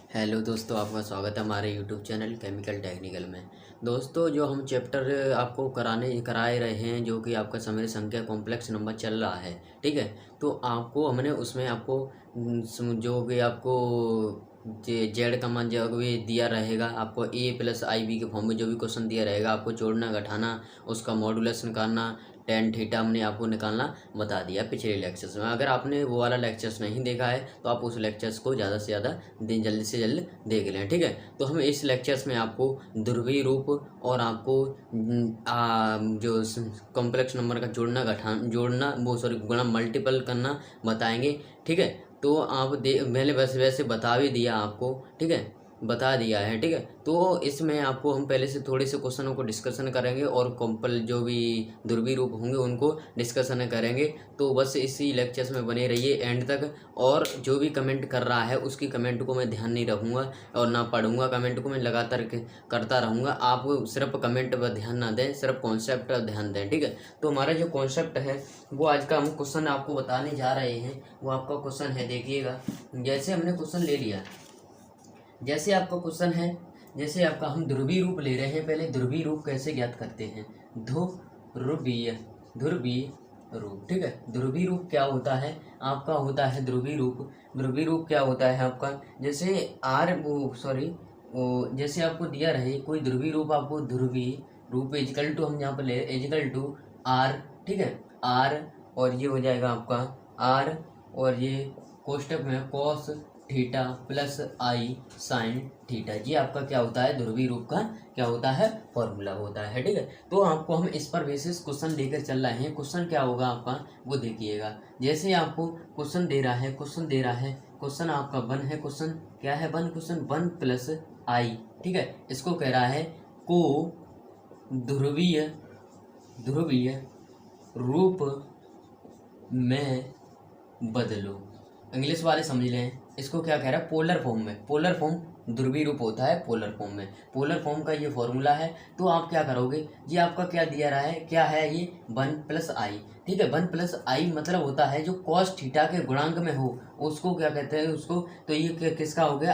Hello दोस्तों, आपका स्वागत है हमारे यूट्यूब चैनल केमिकल टेक्निकल में। दोस्तों, जो हम चैप्टर आपको कराए रहे हैं, जो कि आपका समय संख्या कॉम्प्लेक्स नंबर चल रहा है, ठीक है। तो आपको हमने उसमें आपको जो कि आपको जेड का मान जो भी दिया रहेगा, आपको ए प्लस आई बी के फॉर्म में जो भी क्वेश्चन दिया रहेगा, आपको जोड़ना घटाना, उसका मॉडुलस निकालना, टेन थीटा हमने आपको निकालना बता दिया पिछले लेक्चर्स में। अगर आपने वो वाला लेक्चर्स नहीं देखा है तो आप उस लेक्चर्स को ज़्यादा से ज़्यादा जल्दी से जल्द देख लें, ठीक है। तो हम इस लेक्चर्स में आपको ध्रुवीय रूप और आपको जो कॉम्प्लेक्स नंबर का जोड़ना गुणा मल्टीपल करना बताएंगे, ठीक है। तो आप मैंने वैसे बता भी दिया आपको, ठीक है, बता दिया है, ठीक है। तो इसमें आपको हम पहले से थोड़े से क्वेश्चनों को डिस्कशन करेंगे और जो भी ध्रुवीय रूप होंगे उनको डिस्कशन करेंगे। तो बस इसी लेक्चर्स में बने रहिए एंड तक। और जो भी कमेंट कर रहा है उसकी कमेंट को मैं ध्यान नहीं रखूँगा और ना पढ़ूँगा, कमेंट को मैं लगातार करता रहूँगा। आप सिर्फ कमेंट पर ध्यान ना दें, सिर्फ कॉन्सेप्ट पर ध्यान दें, ठीक है। तो हमारा जो कॉन्सेप्ट है वो आज का हम क्वेश्चन आपको बताने जा रहे हैं। वो आपका क्वेश्चन है, देखिएगा। जैसे हमने क्वेश्चन ले लिया, जैसे आपका क्वेश्चन है, जैसे आपका हम ध्रुवीय रूप ले रहे हैं। पहले ध्रुवीय रूप कैसे ज्ञात करते हैं? ध्रुवीय रूप, ठीक है। ध्रुवीय रूप क्या होता है? आपका होता है ध्रुवीय रूप क्या होता है आपका? जैसे जैसे आपको दिया रहे कोई ध्रुवीय रूप, आपको ध्रुवीय रूप इजिकल टू, हम यहाँ पर ले इजिकल टू आर, ठीक है, आर, और ये हो जाएगा आपका आर, और ये कोष्टक में cos theta plus i sine theta. ये आपका क्या होता है? ध्रुवीय रूप का क्या होता है? फॉर्मूला होता है, ठीक है। तो आपको हम इस पर बेसिस क्वेश्चन लेकर चल रहे हैं। क्वेश्चन क्या होगा आपका वो देखिएगा। जैसे आपको क्वेश्चन दे रहा है, क्वेश्चन आपका वन है। क्वेश्चन क्या है? क्वेश्चन वन प्लस आई, ठीक है। इसको कह रहा है को ध्रुवीय रूप में बदलो। इंग्लिश वाले समझ लें, इसको क्या कह रहा है? पोलर फॉर्म में। पोलर फॉर्म ध्रुवीय रूप होता है पोलर फॉर्म में। पोलर फॉर्म का ये फॉर्मूला है। तो आप क्या करोगे? ये आपका क्या दिया रहा है? क्या है ये? वन प्लस आई, ठीक है। वन प्लस आई मतलब होता है जो कॉस थीटा के गुणांक में हो उसको क्या कहते हैं? उसको, तो ये किसका हो गया?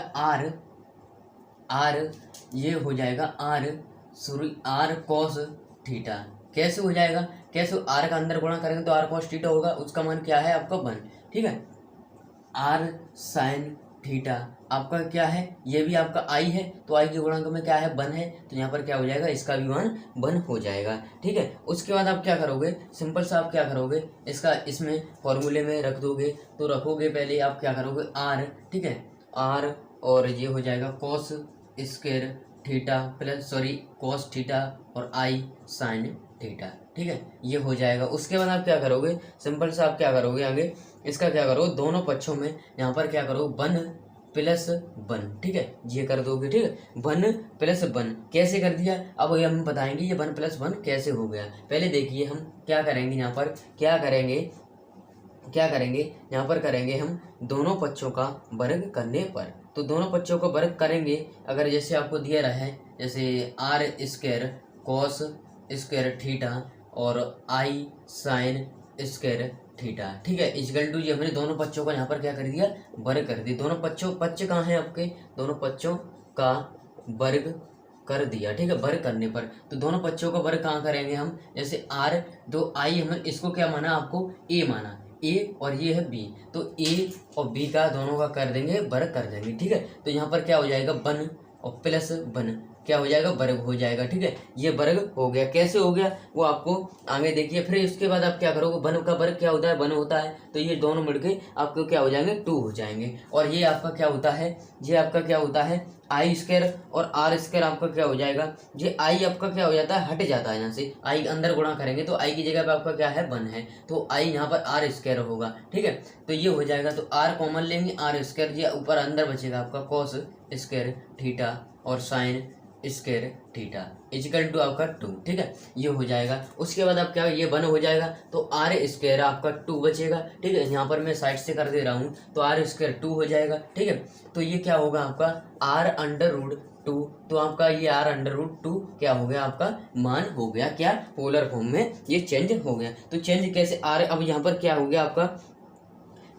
आर, ये हो जाएगा आर कॉस थीटा। कैसे हो जाएगा? कैसे? आर का अंदर गुणा करेंगे तो आर कॉस थीटा होगा, उसका मान क्या है आपका? वन, ठीक है। आर साइन थीटा आपका क्या है? ये भी आपका आई है, तो आई के गुणांक में क्या है? वन है, तो यहाँ पर क्या हो जाएगा? इसका भी मान वन हो जाएगा, ठीक है। उसके बाद आप क्या करोगे? सिंपल सा आप क्या करोगे? इसका इसमें फॉर्मूले में रख दोगे। तो रखोगे पहले आप क्या करोगे? आर, ठीक है, आर, और ये हो जाएगा cos square theta cos theta और आई साइन थीटा, ठीक है। ये हो जाएगा। उसके बाद आप क्या करोगे? सिंपल सा आप क्या करोगे आगे? इसका क्या करो? दोनों पक्षों में यहाँ पर क्या करो? वन प्लस वन, ठीक है, ये कर दोगे, ठीक है। वन प्लस वन कैसे कर दिया? अब ये हम बताएंगे ये वन प्लस वन कैसे हो गया। पहले देखिए हम क्या करेंगे, यहाँ पर क्या करेंगे यहाँ पर करेंगे हम दोनों पक्षों का वर्ग करने पर। तो दोनों पक्षों का वर्ग करेंगे। अगर जैसे आपको दिया रहा है, जैसे r square cos square theta और आई साइन स्क्वायर थीटा, ठीक है, इक्वल टू, ये हमने दोनों पक्षों का यहाँ पर क्या कर दिया? वर्ग कर दिया। दोनों पक्ष कहाँ हैं आपके? दोनों पक्षों का वर्ग कर दिया, ठीक है। वर्ग करने पर तो दोनों पक्षों का वर्ग कहाँ करेंगे हम? जैसे आर, दो आई, हमने इसको क्या माना? आपको ए माना, ए, और ये है बी, तो ए और बी का दोनों का कर देंगे, वर्ग कर देंगे, ठीक है। तो यहाँ पर क्या हो जाएगा? वन और प्लस वन क्या हो जाएगा? वर्ग हो जाएगा, ठीक है। ये वर्ग हो गया। कैसे हो गया वो आपको आगे देखिए। फिर उसके बाद आप क्या करोगे? वन का वर्ग क्या होता है? वन होता है, तो ये दोनों मिलके आपको क्या हो जाएंगे? टू हो जाएंगे। और ये आपका क्या होता है? ये आपका क्या होता है? आई स्क्वायर और आर स्क्वायर आपका क्या हो जाएगा? ये आई आपका क्या हो जाता है? हट जाता है यहाँ से। आई अंदर गुणा करेंगे तो आई की जगह पे आपका क्या है? वन है, तो आई यहाँ पर आर स्क्वायर होगा, ठीक है। तो ये हो जाएगा। तो आर कॉमन लेंगे, आर स्क्वायर, ये ऊपर अंदर बचेगा आपका कॉस स्क्वायर थीटा और sine square theta is equal to आपका टू, ठीक है। ये हो जाएगा। उसके बाद आप क्या? ये वन हो जाएगा, तो आर स्क्वायर आपका टू बचेगा, ठीक है। यहाँ पर मैं साइड से कर दे रहा हूँ, तो आर स्क्वायर टू हो जाएगा, ठीक है। तो ये क्या होगा आपका? R under root two. तो आपका ये आर अंडर रूट टू क्या हो गया? आपका मान हो गया क्या? पोलर फॉर्म में ये चेंज हो गया। तो चेंज कैसे? आर, अब यहाँ पर क्या हो गया आपका?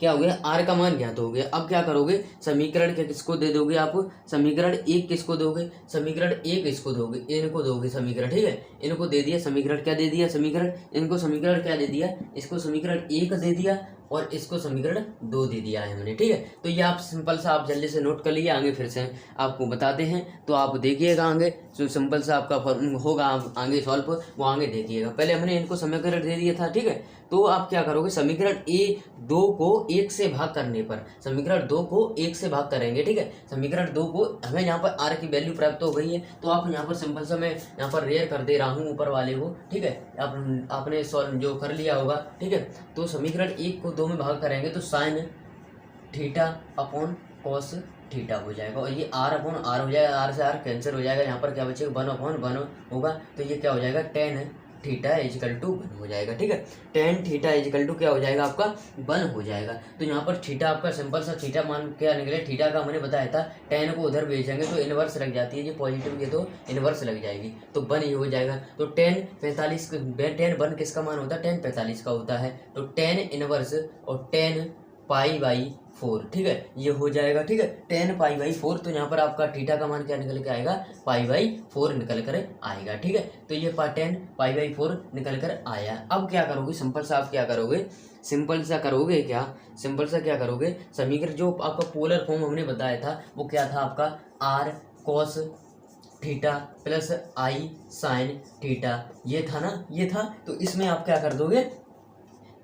क्या हो गया, आर का मान ज्ञात हो गया। अब क्या करोगे, समीकरण क्या किसको दे दोगे आप, समीकरण एक किसको दोगे, समीकरण एक इसको दोगे, इनको दोगे समीकरण, ठीक है, इनको दे दिया समीकरण, क्या दे दिया समीकरण, इनको समीकरण क्या दे दिया, इसको समीकरण एक दे दिया और इसको समीकरण दो दे दिया है हमने, ठीक है। तो ये आप सिंपल सा आप जल्दी से नोट कर लीजिए, आगे फिर से आपको बताते हैं तो आप देखिएगा आगे जो सिंपल सा आपका होगा, आप आगे सॉल्व वो आगे देखिएगा। पहले हमने इनको समीकरण दे दिया था, ठीक है। तो आप क्या करोगे, समीकरण दो को एक से भाग करने पर, समीकरण दो को एक से भाग करेंगे, ठीक है। समीकरण दो को हमें यहाँ पर आर की वैल्यू प्राप्त हो गई है, तो आप यहाँ पर सिंपल सा मैं यहाँ पर रेयर कर दे रहा हूँ ऊपर वाले को, ठीक है। आपने सॉल्व जो कर लिया होगा, ठीक है। तो समीकरण एक को दो में भाग करेंगे तो sine theta upon cos theta हो जाएगा, और ये आर अपॉन आर हो जाएगा, आर से आर कैंसिल हो जाएगा, यहाँ पर क्या बचेगा, वन अपॉन वन होगा, तो ये क्या हो जाएगा, tan theta is equal to one हो जाएगा, ठीक है। टेन थीटा इजिकल टू क्या हो जाएगा आपका, वन हो जाएगा। तो यहाँ पर थीटा आपका सिंपल सा थीटा मान क्या निकले, थीटा का मैंने बताया था, टेन को उधर भेजेंगे तो इनवर्स लग जाती है, ये पॉजिटिव के तो इनवर्स लग जाएगी, तो वन ये हो जाएगा। तो टेन 1 किसका मान होता है, 10 45 का होता है, तो टेन इनवर्स और 10 पाई बाई 4, ठीक है, ये हो जाएगा, ठीक है, 10 पाई बाई 4। तो यहाँ पर आपका थीटा का मान क्या निकल के आएगा, पाई बाई 4 निकल कर आएगा, ठीक है। तो ये 10 पाई बाई 4 निकल कर आया। अब क्या करोगे, सिंपल सा आप क्या करोगे, सिंपल सा करोगे क्या, सिंपल सा क्या करोगे, समीकरण जो आपका पोलर फॉर्म हमने बताया था वो क्या था आपका, r cos theta plus i sine theta, ये था ना, ये था। तो इसमें आप क्या कर दोगे,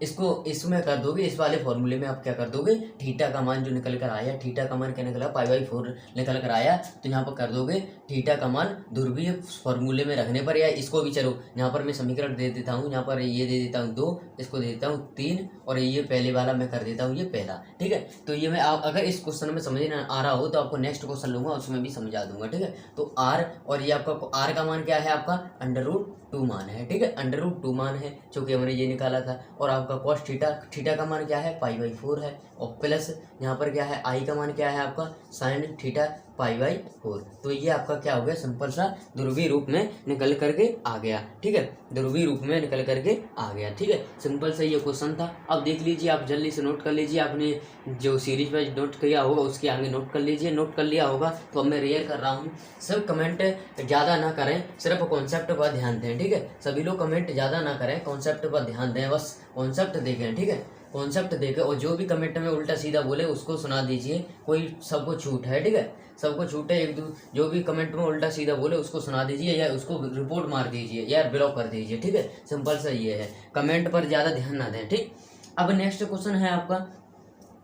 इसको इसमें कर दोगे, इस वाले फॉर्मूले में आप क्या कर दोगे, थीटा का मान जो निकल कर आया, थीटा का मान क्या निकला, पाई बाई 4 निकल कर आया, तो यहाँ पर कर दोगे थीटा का मान ध्रुवीय फॉर्मूले में रखने पर, या इसको भी चलो यहाँ पर मैं समीकरण दे देता हूँ, यहाँ पर ये दे देता हूँ 2, इसको दे देता हूँ 3, और ये पहले वाला मैं कर देता हूँ ये पहला, ठीक है। तो ये मैं अगर इस क्वेश्चन में समझ ना आ रहा हो तो आपको नेक्स्ट क्वेश्चन लूंगा, उसमें भी समझा दूंगा, ठीक है। तो आर, और ये आपका आर का मान क्या है, आपका √2 मान है, ठीक है, √2 मान है जो कि हमने ये निकाला था। और आपका कॉस थीटा, थीटा का मान क्या है, पाई बाई 4 है, और प्लस यहाँ पर क्या है, आई का मान क्या है आपका, साइन थीटा पाई बाई 4। तो ये आपका क्या हो गया, सिंपल सा ध्रुवीय रूप में निकल करके आ गया, ठीक है, ध्रुवीय रूप में निकल करके आ गया, ठीक है। सिंपल सा ये क्वेश्चन था। अब देख लीजिए, आप जल्दी से नोट कर लीजिए, आपने जो सीरीज में नोट किया होगा उसके आगे नोट कर लीजिए, नोट कर लिया होगा तो अब मैं रेयर कर रहा हूँ। सब कमेंट ज़्यादा ना करें, सिर्फ कॉन्सेप्ट पर ध्यान दें, ठीक है। सभी लोग कमेंट ज़्यादा ना करें, कॉन्सेप्ट पर ध्यान दें, बस कॉन्सेप्ट देखें, ठीक है, कॉन्सेप्ट देखें। और जो भी कमेंट में उल्टा सीधा बोले उसको सुना दीजिए, कोई सबको छूट है, ठीक है, सबको छूट है। जो भी कमेंट में उल्टा सीधा बोले उसको सुना दीजिए, या उसको रिपोर्ट मार दीजिए या ब्लॉक कर दीजिए, ठीक है। सिंपल सा ये है, कमेंट पर ज़्यादा ध्यान ना दें, ठीक। अब नेक्स्ट क्वेश्चन है आपका,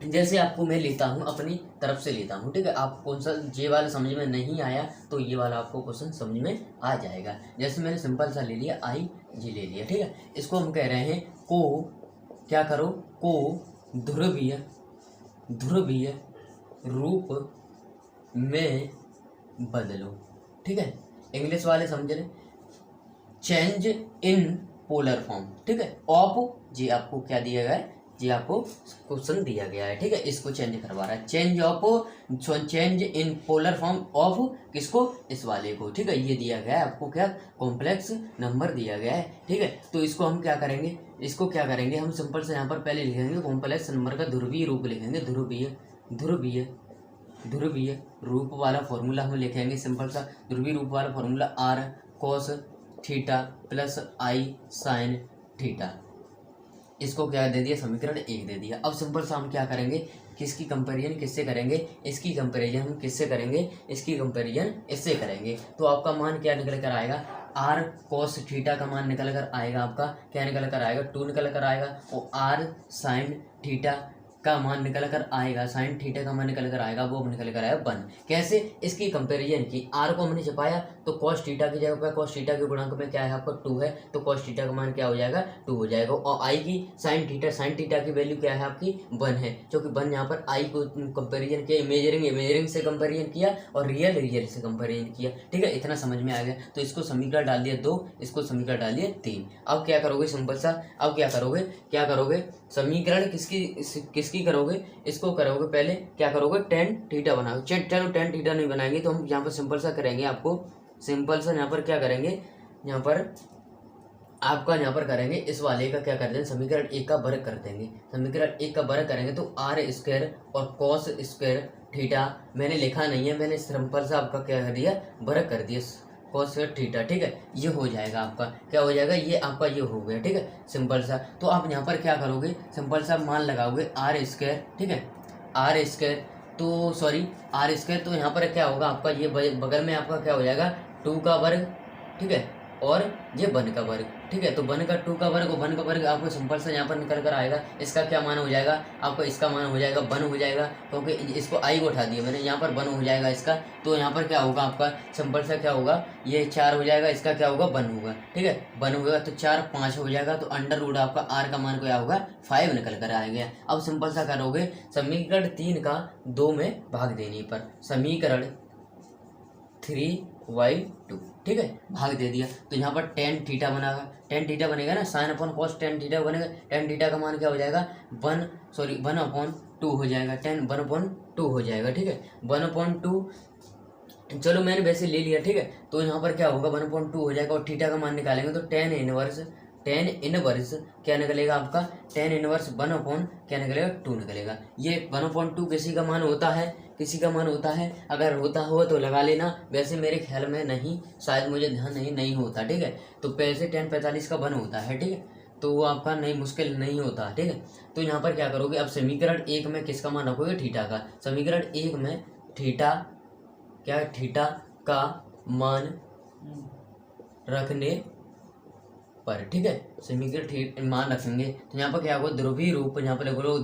जैसे आपको मैं लेता हूँ अपनी तरफ से लेता हूँ, ठीक है। आप कौन सा ये वाला समझ में नहीं आया तो ये वाला आपको क्वेश्चन समझ में आ जाएगा। जैसे मैंने सिंपल सा ले लिया, आई जी ले लिया, ठीक है। इसको हम कह रहे हैं को क्या करो, को ध्रुवीय रूप में बदलो, ठीक है। इंग्लिश वाले समझ रहे, चेंज इन पोलर फॉर्म, ठीक है, ऑफ, जी आपको क्या दिया गया है, जी आपको क्वेश्चन दिया गया है, ठीक है। इसको चेंज करवा रहा है, change in polar form of किसको, इस वाले को, ठीक है। ये दिया गया है आपको, क्या कॉम्प्लेक्स नंबर दिया गया है, ठीक है। तो इसको हम क्या करेंगे, इसको क्या करेंगे हम, सिंपल से यहाँ पर पहले लिखेंगे कॉम्प्लेक्स नंबर का ध्रुवीय रूप लिखेंगे, ध्रुवीय रूप वाला फॉर्मूला हम लिखेंगे, सिंपल सा ध्रुवीय रूप वाला formula, r cos theta plus i sine theta. इसको क्या दे दिया, समीकरण एक दे दिया। अब सिंपल सा हम क्या करेंगे, किसकी कंपैरिजन किससे करेंगे, इसकी कंपैरिजन हम किससे करेंगे, इसकी कंपैरिजन इससे करेंगे। तो आपका मान क्या निकल कर आएगा, आर कॉस थीटा का मान निकल कर आएगा, आपका क्या निकल कर आएगा, 2 निकल कर आएगा, और आर साइन थीटा का मान निकल कर आएगा, साइन थीटा का मान निकल कर आएगा, वो निकल कर आएगा 1। कैसे, इसकी कंपैरिजन की, आर को हमने छिपाया तो कॉस थीटा की जगह पर, कॉस थीटा के गुणांक में क्या है आपका 2 है, तो कॉस थीटा का मान क्या हो जाएगा, 2 हो जाएगा। और आई की साइन थीटा की वैल्यू क्या है आपकी 1 है, क्योंकि 1 यहाँ पर आई को कंपेरिजन किया, इमेजरिंग से कंपेरिजन किया और रियल से कंपेरिजन किया, ठीक है। इतना समझ में आ गया। तो इसको समीकरण डाल दिया 2, इसको समीकरण डाल दिया 3। अब क्या करोगे, सिंपल सा, अब क्या करोगे समीकरण किसकी करोगे, इसको करोगे, पहले क्या करोगे, टेन थीटा बनाओगे। चलो टेन थीटा नहीं बनाएंगे तो हम यहाँ पर सिंपल सा करेंगे, आपको सिंपल सा यहाँ पर क्या करेंगे, यहाँ पर आपका यहाँ पर करेंगे इस वाले का क्या कर देंगे, समीकरण एक का वर्ग कर देंगे। समीकरण एक का वर्ग करेंगे तो आर स्क्वायर और कॉस स्क्वायर थीटा, मैंने लिखा नहीं है, मैंने सिंपल सा आपका क्या कर दिया, वर्ग कर दिया कॉस स्क्वायर थीटा, ठीक है। ये हो जाएगा आपका, क्या हो जाएगा, ये आपका ये हो गया, ठीक है, सिंपल सा। तो आप यहाँ पर क्या करोगे, सिंपल सा मान लगाओगे आर स्क्वायर, ठीक है, आर स्क्वायर, तो सॉरी आर स्क्वायर, तो यहाँ पर क्या होगा आपका, ये बगल में आपका क्या हो जाएगा 2 का वर्ग, ठीक है, और ये 1 का वर्ग, ठीक है। तो 1 का 2 का वर्ग और 1 का वर्ग आपको सिंपल सा यहाँ पर निकल कर आएगा। इसका क्या मान हो जाएगा आपको, इसका मान हो जाएगा 1 हो जाएगा, क्योंकि इसको आई को उठा दिया मैंने, यहाँ पर 1 हो जाएगा इसका। तो यहाँ पर क्या होगा आपका सिंपल सा क्या होगा, ये 4 हो जाएगा, इसका क्या होगा 1 होगा, ठीक है, 1 होगा तो 4 5 हो जाएगा। तो अंडर रूट आपका आर का मान क्या होगा 5 निकल कर आएगा। अब सिंपल सा करोगे समीकरण 3 का 2 में भाग देने पर, समीकरण 3/2, ठीक है, भाग दे दिया। तो यहाँ पर टेन थीटा बनेगा, टेन थीटा बनेगा ना, sine upon cos tan theta बनेगा। टेन थीटा का मान क्या हो जाएगा 1/2 हो जाएगा, 1/2 हो जाएगा, ठीक है, 1/2। चलो मैंने वैसे ले लिया, ठीक है। तो यहाँ पर क्या होगा 1/2 हो जाएगा, और थीटा का मान निकालेंगे तो टेन इनवर्स क्या निकलेगा आपका, टेन इनवर्स 1/, क्या निकलेगा 2 निकलेगा। ये 1/2 किसी का मान होता है, किसी का मान होता है, अगर होता हो तो लगा लेना, वैसे मेरे ख्याल में नहीं, शायद मुझे ध्यान नहीं होता, ठीक है। तो पैसे 1045 का 1 होता है, ठीक है, तो वो आपका नहीं मुश्किल नहीं होता, ठीक है। तो यहाँ पर क्या करोगे, अब समीकरण 1 में किसका मान रखोगे, थीटा का। समीकरण 1 में थीटा क्या, थीटा का मान रखने पर, ठीक है, समीकरण मान रखेंगे तो यहाँ पर क्या होगा, ध्रुवीय रूप, यहाँ पर लिख लो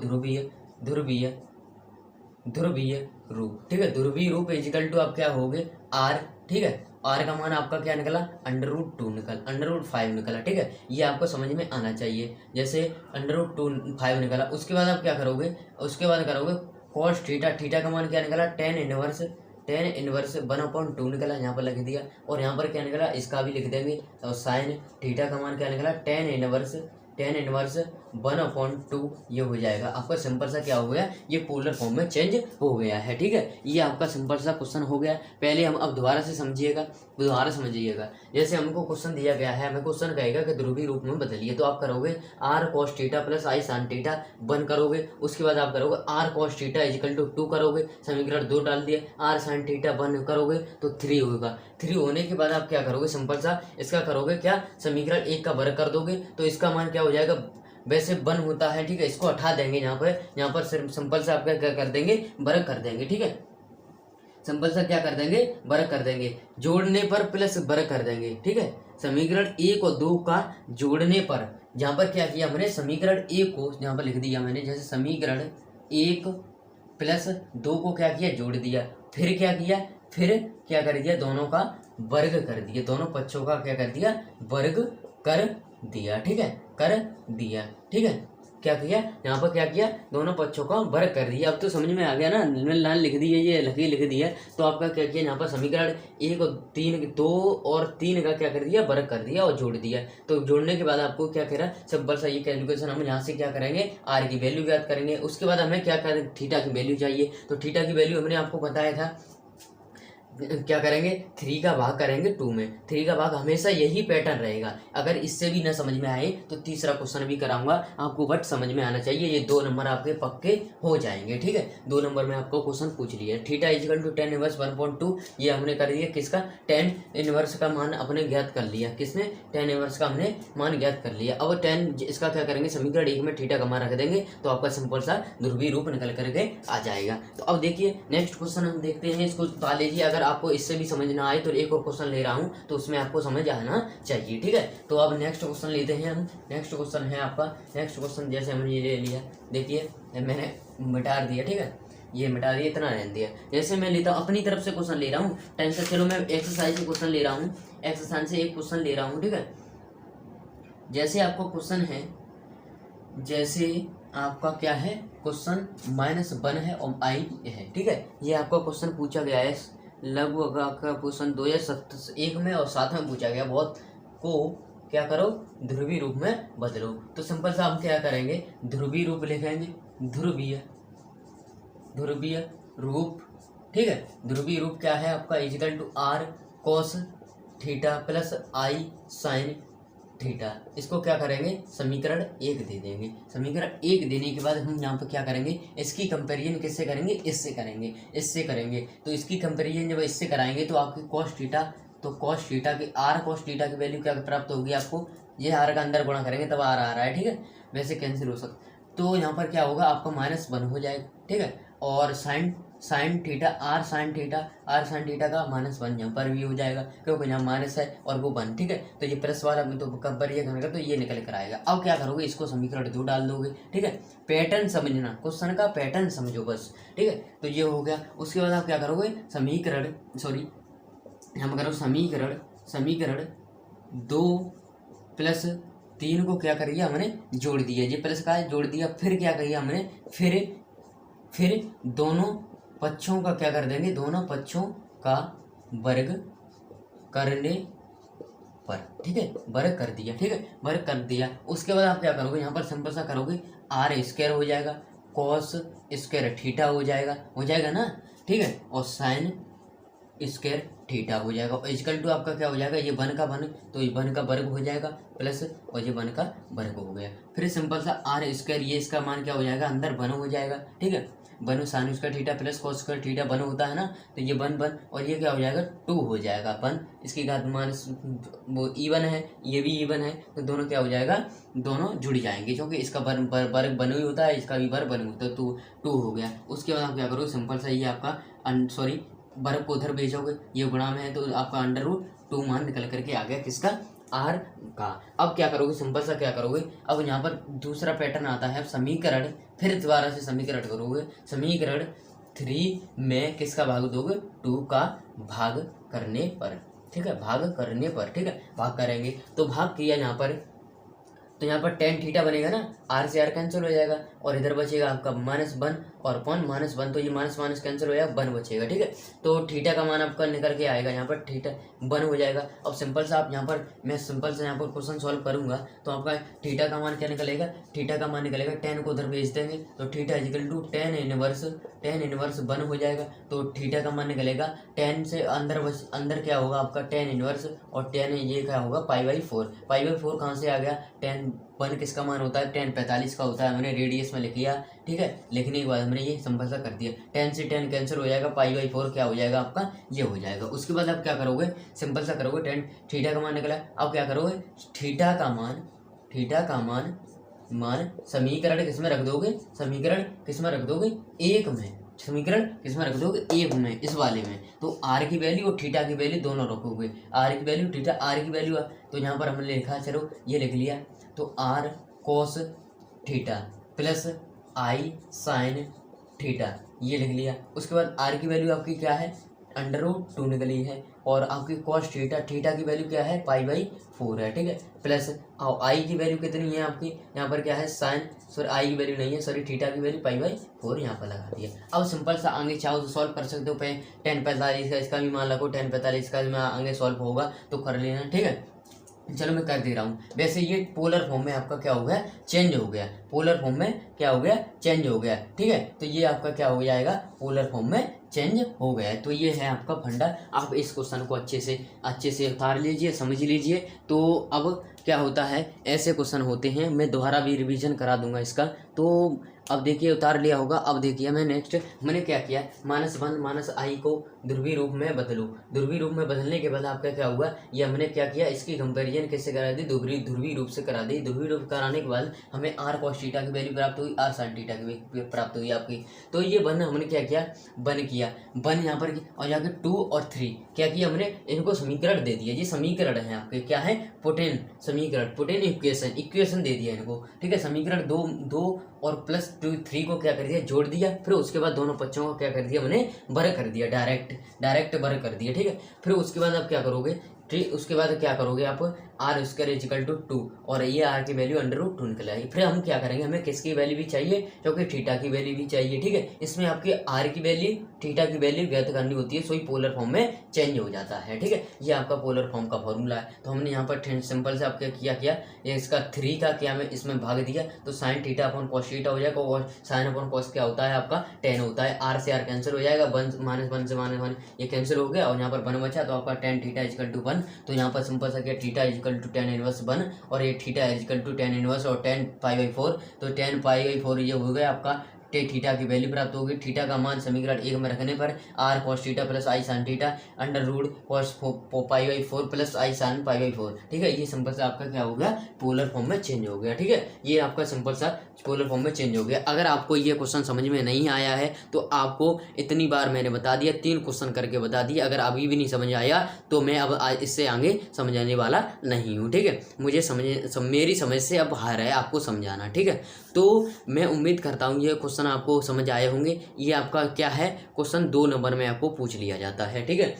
ध्रुवीय रूप, ठीक है, ध्रुवीय रूप इजिकल टू आप क्या होगे आर, ठीक है, आर का मान आपका क्या निकला √5 निकला, ठीक है। ये आपको समझ में आना चाहिए, जैसे √5 निकला। उसके बाद आप क्या करोगे, उसके बाद करोगे कॉस थीटा, थीटा का मान क्या निकला टेन इनवर्स 1/2 निकला, यहाँ पर लिख दिया। और यहाँ पर क्या निकला, इसका भी लिख देंगे। और साइन थीटा का मान क्या निकला टेन इनवर्स 1/2, ये हो जाएगा आपका। सिंपल सा क्या हो गया, ये पोलर फॉर्म में चेंज हो गया है, ठीक है। ये आपका सिंपल सा क्वेश्चन हो गया। पहले हम अब दोबारा से समझिएगा, दोबारा समझिएगा। जैसे हमको क्वेश्चन दिया गया है, हमें क्वेश्चन कहेगा कि ध्रुवीय रूप में बदलिए, तो आप करोगे r cos theta plus i sin theta 1 करोगे। उसके बाद आप करोगे r cos theta is equal to 2 करोगे, समीकरण 2 डाल दिए। r sin थीटा 1 करोगे तो 3 होगा। 3 होने के बाद आप क्या करोगे, सिंपल सा इसका करोगे क्या, समीकरण 1 का वर्ग कर दोगे, तो इसका मान क्या हो जाएगा, वैसे 1 होता है, ठीक है, इसको हटा देंगे यहाँ पर सिंपल सा आप क्या कर देंगे, वर्ग कर देंगे, ठीक है। सिंपल सा क्या कर देंगे, वर्ग कर देंगे, जोड़ने पर प्लस वर्ग कर देंगे, ठीक है। समीकरण 1 और 2 का जोड़ने पर, यहाँ पर क्या किया मैंने, समीकरण 1 को यहाँ पर लिख दिया मैंने, जैसे समीकरण 1 प्लस 2 को क्या किया, जोड़ दिया। फिर क्या किया, फिर क्या कर दिया, दोनों का वर्ग कर दिया, दोनों पक्षों का क्या कर दिया, वर्ग कर दिया, ठीक है, कर दिया, ठीक है। क्या किया, यहाँ पर क्या किया, दोनों पक्षों का वर्ग कर दिया। अब तो समझ में आ गया ना, लाइन लिख दी है, ये लिख दी है। तो आपका क्या किया, यहाँ पर समीकरण 1 और 3 2 और 3 का क्या कर दिया, वर्ग कर दिया और जोड़ दिया। तो जोड़ने के बाद आपको क्या कह रहा है, सिंपल सा ये कैलकुलेशन हम यहाँ से क्या करेंगे, आर की वैल्यू ज्ञात करेंगे। उसके बाद हमें क्या करें, थीटा की वैल्यू चाहिए। तो थीटा की वैल्यू हमने आपको बताया था, क्या करेंगे, 3 का भाग करेंगे 2 में। 3 का भाग हमेशा यही पैटर्न रहेगा। अगर इससे भी ना समझ में आए तो तीसरा क्वेश्चन भी कराऊंगा आपको, बट समझ में आना चाहिए। ये 2 नंबर आपके पक्के हो जाएंगे, ठीक है। 2 नंबर में आपको क्वेश्चन पूछ लिया। थीटा इजिकल टू 10 इनवर्स 1/2, ये हमने कर दिया। किसका, 10 इनवर्स का मान अपने ज्ञात कर लिया। किसने, 10 इनवर्स का हमने मान ज्ञात कर लिया। अब 10 इसका क्या करेंगे, समीकरण 1 में थीटा का मान रख देंगे, तो आपका सिंपल सा ध्रुवीय रूप निकल करके आ जाएगा। तो अब देखिए नेक्स्ट क्वेश्चन हम देखते हैं, इसको पा लीजिए। अगर आपको इससे भी समझ ना आए तो एक और क्वेश्चन ले रहा हूँ, तो उसमें आपको समझ आना चाहिए, ठीक है। तो अब नेक्स्ट क्वेश्चन लेते हैं हम। नेक्स्ट क्वेश्चन है आपका, नेक्स्ट क्वेश्चन जैसे हमने ये ले लिया, देखिए मैंने मिटा दिया, ठीक है, ये मिटा दिया, इतना रहने दिया। जैसे मैं लेता हूँ अपनी तरफ से क्वेश्चन ले रहा हूँ, टेंशन, चलो मैं एक्सरसाइज से क्वेश्चन ले रहा हूँ, एक्सरसाइज से एक क्वेश्चन ले रहा हूँ, ठीक है। जैसे आपको क्वेश्चन है, जैसे आपका क्या है क्वेश्चन, -1 है और i है, ठीक है। ये आपका क्वेश्चन पूछा गया है लगभग आपका क्वेश्चन 2001 में और 7 में पूछा गया। बहुत को क्या करो, ध्रुवीय रूप में बदलो। तो सिंपल सा हम क्या करेंगे, ध्रुवीय रूप लिखेंगे, ध्रुवीय रूप, ठीक है। ध्रुवीय रूप क्या है आपका, is equal to r cos theta plus i sin theta, इसको क्या करेंगे समीकरण 1 दे देंगे। समीकरण 1 देने के बाद हम यहाँ पर क्या करेंगे, इसकी कंपेरिजन किससे करेंगे, इससे करेंगे, इससे करेंगे। तो इसकी कंपेरिजन जब इससे कराएंगे तो आपकी कॉस थीटा, तो कॉस थीटा की आर कॉस थीटा की वैल्यू क्या प्राप्त होगी आपको, ये आर का अंदर गुणा करेंगे तब आर आ रहा है, ठीक है, वैसे कैंसिल हो सकता। तो यहाँ पर क्या होगा आपका -1 हो जाएगा, ठीक है। और sine theta r sine theta का -1 यहाँ पर भी हो जाएगा क्योंकि यहाँ माइनस है और वो 1, ठीक है। तो ये प्लस वाला तो कंपेयर ये करेगा तो ये निकल कर आएगा। अब क्या करोगे, इसको समीकरण 2 डाल दोगे, ठीक है। पैटर्न समझना, क्वेश्चन का पैटर्न समझो बस, ठीक है। तो ये हो गया। उसके बाद आप क्या करोगे, हम करो समीकरण 2 + 3 को क्या करिए हमने जोड़ दिया, ये प्लस का है जोड़ दिया, फिर क्या करिए हमने, फिर दोनों पक्षों का क्या कर देंगे, दोनों पक्षों का वर्ग करने पर, ठीक है, वर्ग कर दिया, ठीक है, वर्ग कर दिया। उसके बाद आप क्या करोगे, यहाँ पर सिंपल सा करोगे, r² हो जाएगा, cos² थीटा हो जाएगा ना, ठीक है, और sin² थीटा हो जाएगा। और इक्वल टू आपका क्या हो जाएगा, ये 1 का 1 तो ये 1 का वर्ग हो जाएगा प्लस और ये 1 का वर्ग हो गया। फिर सिंपल सा r², ये इसका मान क्या हो जाएगा, अंदर 1 हो जाएगा, ठीक है, 1 sin² theta plus cos² theta 1 होता है ना, तो ये 1 और ये क्या हो जाएगा 2 हो जाएगा 1, इसकी घात माइनस वो इवन है, ये भी इवन है, तो दोनों क्या हो जाएगा, दोनों जुड़ जाएंगे क्योंकि इसका वर्ग 1 ही होता है, इसका भी वर्ग 1 होता है, तो 2 हो गया। उसके बाद आप क्या करोगे, सिंपल सा ये आपका वर्ग को उधर भेजोगे, ये गुणा में है तो आपका √2 मान निकल करके आ गया किसका, आर का। अब क्या करोगे, सिंपल सा क्या करोगे, अब यहाँ पर दूसरा पैटर्न आता है, समीकरण फिर दोबारा से समीकरण करोगे, समीकरण 3 में किसका भाग दोगे, 2 का भाग करने पर, ठीक है, भाग करने पर, ठीक है, भाग करेंगे तो भाग किया यहाँ पर, तो यहाँ पर tan थीटा बनेगा ना, r से r कैंसिल हो जाएगा और इधर बचेगा आपका -1 और अपॉन -1, तो ये माइनस कैंसिल हो जाएगा, 1 बचेगा, ठीक है। तो थीटा का मान आपका निकल के आएगा, यहाँ पर थीटा 1 हो जाएगा। अब सिंपल सा आप यहाँ पर, मैं सिंपल से यहाँ पर क्वेश्चन सॉल्व करूंगा तो आपका थीटा का मान क्या निकलेगा, थीटा का मान निकलेगा, tan को उधर भेज देंगे तो थीटा = tan इनवर्स 1 हो जाएगा। तो थीटा का मान निकलेगा, tan से अंदर क्या होगा आपका tan इनवर्स और tan ये क्या होगा π/4 कहाँ से आ गया, tan 1 किसका मान होता है, tan 45 का होता है, हमने रेडियस में लिख लिया, ठीक है। लिखने के बाद हमने ये सिंपल सा कर दिया, tan से tan कैंसिल हो जाएगा, π/4 क्या हो जाएगा आपका, ये हो जाएगा। उसके बाद आप क्या करोगे, सिंपल सा करोगे, tan थीटा का मान निकला, अब क्या करोगे, थीटा का मान समीकरण किस में रख दोगे, एक में, समीकरण किस में रख दोगे, एक में, इस वाले में। तो r की वैल्यू और थीटा की वैल्यू दोनों रखोगे, r की वैल्यू थीटा, r की वैल्यू, तो यहाँ पर हमने लिखा, चलो ये लिख लिया, तो r cos theta plus i sin theta ये लिख लिया। उसके बाद r की वैल्यू आपकी क्या है, √2 निकली है और आपकी cos थीटा की वैल्यू क्या है, π/4 है, ठीक है, प्लस i की वैल्यू कितनी है आपकी, यहाँ पर क्या है i की वैल्यू नहीं है, थीटा की वैल्यू π/4 यहाँ पर लगा दिया। अब सिंपल सा आगे चाहो तो सॉल्व कर सकते हो, tan 45 का इसका भी मान लगो, tan 45 का भी आगे सॉल्व होगा तो कर लेना, ठीक है। चलो मैं कर दे रहा हूँ। वैसे ये पोलर फॉर्म में आपका क्या हो गया, चेंज हो गया, पोलर फॉर्म में क्या हो गया, चेंज हो गया, ठीक है। तो ये आपका क्या हो जाएगा, पोलर फॉर्म में चेंज हो गया। तो ये है आपका फंडा, आप इस क्वेश्चन को अच्छे से उतार लीजिए, समझ लीजिए। तो अब क्या होता है, ऐसे क्वेश्चन होते हैं, मैं दोबारा भी रिवीजन करा दूंगा इसका। तो अब देखिए उतार लिया होगा। अब देखिए मैं नेक्स्ट मैंने क्या किया, -1 -i को ध्रुवीय रूप में बदलो। ध्रुवीय रूप में बदलने के बाद आपका क्या हुआ, ये हमने क्या किया, इसकी कंपैरिजन किससे करा दी, ध्रुवीय रूप से करा दी। ध्रुवीय रूप कराने के बाद हमें r cos थीटा की वैल्यू प्राप्त हुई, r sin थीटा की वैल्यू प्राप्त हुई आपकी। तो ये 1 हमने क्या किया, 1 यहाँ पर, और यहाँ पे 2 और 3 क्या किया हमने, इनको समीकरण दे दिया। ये समीकरण है आपके, क्या है, पोटेन समीकरण, पोटेन इक्वेशन दे दिया इनको, ठीक है। समीकरण 2 और +3 को क्या कर दिया, जोड़ दिया। फिर उसके बाद दोनों पक्षों को क्या कर दिया, हमने वर्ग कर दिया, डायरेक्ट वर्ग कर दिया, ठीक है। फिर उसके बाद आप क्या करोगे, ठीक, उसके बाद क्या करोगे आप, r² 2 और ये r की वैल्यू √2 निकल आएगी। फिर हम क्या करेंगे, हमें किसकी वैल्यू भी चाहिए, क्योंकि थीटा की वैल्यू भी चाहिए, ठीक है। इसमें आपके r की वैल्यू थीटा की वैल्यू ज्ञात करनी होती है, सो ही पोलर फॉर्म में चेंज हो जाता है, ठीक है। ये आपका पोलर फॉर्म का फॉर्मूला है। तो हमने यहाँ पर सिंपल से आपका किया ये इसका 3 का क्या में इसमें भाग दिया, तो sin theta upon cos theta हो जाएगा, और sin अपॉन cos क्या होता है आपका, tan होता है। r से r कैंसिल हो जाएगा, -1 से -1 ये कैंसिल हो गया और यहाँ पर 1 बचा, तो आपका tan थीटा = 1। तो यहाँ पर सिंपल सा क्या, theta = equal to tan inverse 1 और ये theta is equal to tan inverse और tan π/4। तो tan π/4 ये हो गया आपका थीटा की वैल्यू प्राप्त होगी। थीटा का मान समीकरण 1 में रखने पर r cos theta plus i sin theta under root cos π/4 plus i sin π/4। ठीक है, ये सिंपल सा आपका क्या हो गया, पोलर फॉर्म में चेंज हो गया। ठीक है, ये आपका सिंपल सा पोलर फॉर्म में चेंज हो गया। अगर आपको ये क्वेश्चन समझ में नहीं आया है तो आपको इतनी बार मैंने बता दिया, 3 क्वेश्चन करके बता दिया। अगर अभी भी नहीं समझ आया तो मैं अब इससे आगे समझाने वाला नहीं हूँ। ठीक है, मुझे मेरी समझ से अब हार है आपको समझाना। ठीक है, तो मैं उम्मीद करता हूँ ये क्वेश्चन आपको समझ आए होंगे। ये आपका क्या है, क्वेश्चन 2 नंबर में आपको पूछ लिया जाता है। ठीक है,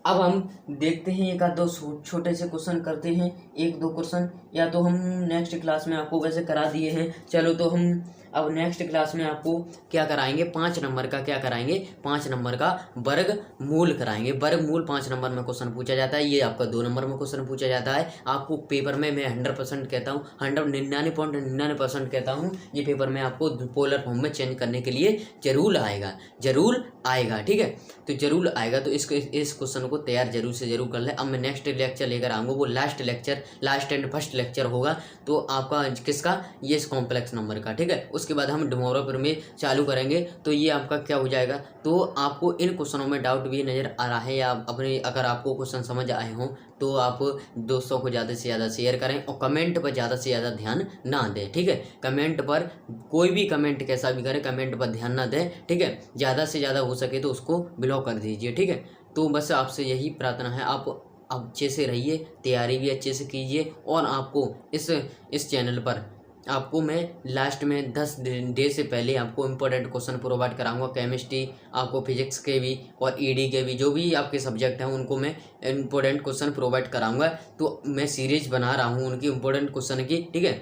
अब हम देखते हैं एक आध दो छोटे से क्वेश्चन करते हैं, 1-2 क्वेश्चन, या तो हम नेक्स्ट क्लास में आपको वैसे करा दिए हैं। चलो तो हम अब नेक्स्ट क्लास में आपको क्या कराएंगे, 5 नंबर का क्या कराएंगे, 5 नंबर का वर्गमूल कराएंगे। वर्गमूल 5 नंबर में क्वेश्चन पूछा जाता है। ये आपका 2 नंबर में क्वेश्चन पूछा जाता है। आपको पेपर में मैं 100% कहता हूँ, 99.99% कहता हूँ, ये पेपर में आपको पोलर फॉर्म में चेंज करने के लिए जरूर आएगा। ठीक है, तो जरूर आएगा। तो इस क्वेश्चन को तैयार जरूर से जरूर कर ले। अब मैं नेक्स्ट लेक्चर लेकर आऊँगा, वो लास्ट एंड फर्स्ट लेक्चर होगा। तो आपका किसका, ये कॉम्प्लेक्स नंबर का। ठीक है, उसके बाद हम डेमोग्राफी में चालू करेंगे। तो ये आपका क्या हो जाएगा, तो आपको इन क्वेश्चनों में डाउट भी नज़र आ रहा है या अपने, अगर आपको क्वेश्चन समझ आए हों तो आप दोस्तों को ज़्यादा से ज़्यादा शेयर करें और कमेंट पर ज़्यादा से ज़्यादा ध्यान ना दें। ठीक है, कमेंट पर कोई भी कमेंट कैसा भी करें, कमेंट पर ध्यान ना दें। ठीक है, ज़्यादा से ज़्यादा हो सके तो उसको ब्लॉक कर दीजिए। ठीक है, तो बस आपसे यही प्रार्थना है, आप अच्छे से रहिए, तैयारी भी अच्छे से कीजिए। और आपको इस चैनल पर आपको मैं लास्ट में 10 डे से पहले आपको इम्पोर्टेंट क्वेश्चन प्रोवाइड कराऊंगा। केमिस्ट्री, आपको फिजिक्स के भी और ईडी के भी, जो भी आपके सब्जेक्ट हैं उनको मैं इम्पोर्टेंट क्वेश्चन प्रोवाइड कराऊंगा। तो मैं सीरीज बना रहा हूं उनकी इम्पोर्टेंट क्वेश्चन की। ठीक है,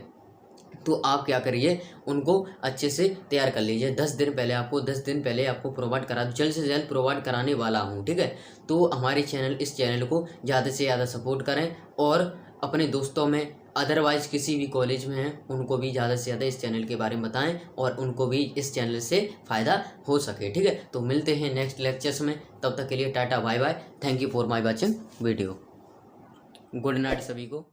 तो आप क्या करिए, उनको अच्छे से तैयार कर लीजिए। 10 दिन पहले आपको प्रोवाइड करा, जल्द से जल्द प्रोवाइड कराने वाला हूँ। ठीक है, तो हमारे इस चैनल को ज़्यादा से ज़्यादा सपोर्ट करें और अपने दोस्तों में, अदरवाइज़ किसी भी कॉलेज में हैं उनको भी ज़्यादा से ज़्यादा इस चैनल के बारे में बताएं और उनको भी इस चैनल से फ़ायदा हो सके। ठीक है, तो मिलते हैं नेक्स्ट लेक्चर्स में, तब तक के लिए tata bye bye. Thank you for my watching video. Good night सभी को।